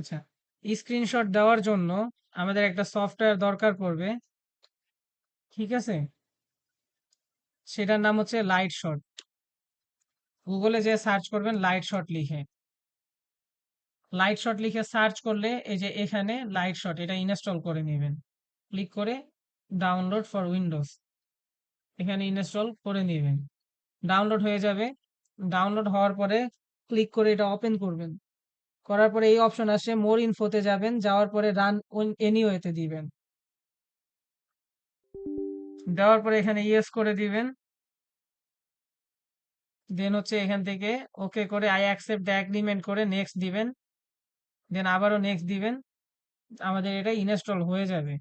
আচ্ছা, স্ক্রিনশট দেওয়ার জন্য আমাদের একটা সফটওয়্যার দরকার পড়বে। ঠিক আছে, সেটার নাম হচ্ছে লাইট শট। গুগলে যে সার্চ করবেন লাইট শট লিখে, লাইট শট লিখে সার্চ করলে এই যে এখানে লাইট শট এটা ইনস্টল করে নেবেন। ক্লিক করে ডাউনলোড ফর উইন্ডোজ, এখানে ইনস্টল করে নেবেন। ডাউনলোড হয়ে যাবে। ডাউনলোড হওয়ার পরে ক্লিক করে এটা ওপেন করবেন। করার পরে এই অপশন আসে, মোর ইনফোতে যাবেন, যাওয়ার পরে রান এনিওয়েতে দিবেন। দেওয়ার পরে এখানে ইয়েস করে দিবেন। দেন হচ্ছে এখান থেকে ওকে করে আই অ্যাকসেপ্ট দ্য এগ্রিমেন্ট করে নেক্সট দিবেন। দেন আবারও নেক্সট দিবেন। আমাদের এটা ইনস্টল হয়ে যাবে।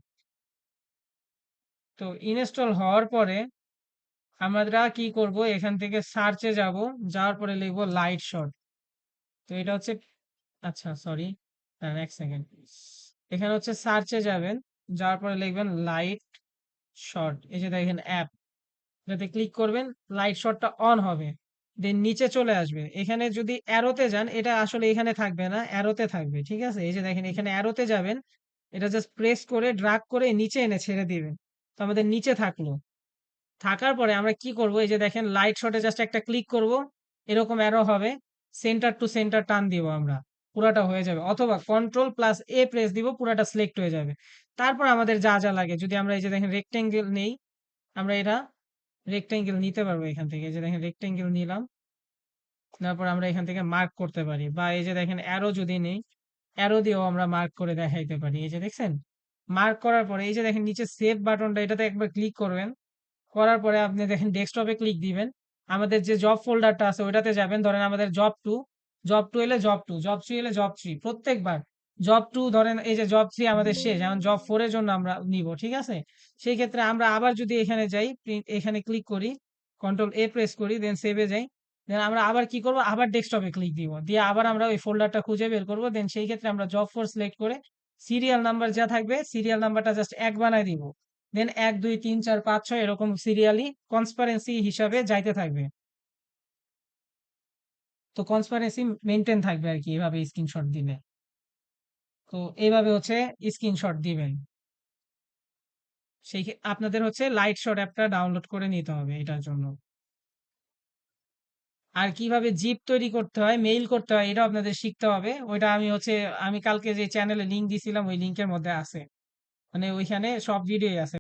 তো ইনস্টল হওয়ার পরে আমরা কি করব, এখান থেকে সার্চে যাব, যাওয়ার পরে লিখবো লাইট শট। তো এটা হচ্ছে, আচ্ছা সরি, এক সেকেন্ড। এখানে হচ্ছে সার্চে যাবেন, যাওয়ার পরে লিখবেন লাইট শট, এই যে দেখেন অ্যাপ, যাতে ক্লিক করবেন লাইট শটটা অন হবে। দেন নিচে চলে আসবে, এখানে যদি অ্যারোতে যান, এটা আসলে এখানে থাকবে না, অ্যারোতে থাকবে। ঠিক আছে, এই যে দেখেন এখানে অ্যারোতে যাবেন, এটা জাস্ট প্রেস করে ড্রাগ করে নিচে এনে ছেড়ে দিবেন। তো আমাদের নিচে থাকলো। থাকার পরে আমরা কি করব, এই যে দেখেন লাইট শটে জাস্ট একটা ক্লিক করব, এরকম অ্যারো হবে, সেন্টার টু সেন্টার টান দিব আমরা, পুরাটা হয়ে যাবে। অথবা কন্ট্রোল প্লাস এ প্রেস দিব, পুরাটা সিলেক্ট হয়ে যাবে। তারপর আমাদের যা যা লাগে, যদি আমরা এই যে দেখেন রেক্টেঙ্গেল নেই, আমরা এটা রেক্টেঙ্গেল নিতে পারবো এখান থেকে। এই যে দেখেন রেক্টেঙ্গেল নিলাম, তারপর আমরা এখান থেকে মার্ক করতে পারি। বা এই যে দেখেন অ্যারো যদি নেই, অ্যারো দিয়েও আমরা মার্ক করে দেখাইতে পারি। এই যে দেখছেন, মার্ক করার পরে এই যে দেখেন নিচে সেভ বাটনটা, এটাতে একবার ক্লিক করবেন। করার পরে আপনি দেখেন ডেস্কটপে ক্লিক দিবেন। আমাদের যে জব ফোল্ডারটা আছে ওইটাতে যাবেন। ধরেন আমাদের জব টু, জব টু এলে জব টু, জব থ্রি এলে জব থ্রি, প্রত্যেকবার জব টু ধরেন এই যে জব থ্রি আমাদের শেষ, এখন জব ফোর এর জন্য আমরা নিব। ঠিক আছে, সেই ক্ষেত্রে আমরা আবার যদি এখানে যাই, এখানে ক্লিক করি, কন্ট্রোল এ প্রেস করি, দেন সেভে যাই, দেন আমরা আবার কি করব, আবার ডেস্কটপে ক্লিক দিব, দিয়ে আবার আমরা ওই ফোল্ডারটা খুঁজে বের করব। দেন সেই ক্ষেত্রে আমরা জব ফোর সিলেক্ট করে সিরিয়াল নাম্বার যা থাকবে, সিরিয়াল নাম্বারটা জাস্ট এক বানায় দিব। দেন ১ ২ ৩ ৪ ৫ ৬ এরকম সিরিয়ালি কনস্পারেন্সি হিসাবে যাইতে থাকবে। তো কনস্পারেন্সি মেনটেন থাকবে আর কি, এভাবে স্ক্রিনশট দিলে। তো এইভাবে হচ্ছে স্ক্রিনশট দিবেন। আপনাদের হচ্ছে লাইট শট অ্যাপটা ডাউনলোড করে নিতে হবে এটার জন্য। আর কিভাবে জিপ তৈরি করতে হয়, মেইল করতে হয়, এটা আপনাদের শিখতে হবে। ওইটা আমি কালকে যে চ্যানেলে লিংক দিছিলাম ওই লিংকের মধ্যে আছে, মানে ওইখানে সব ভিডিওই আছে।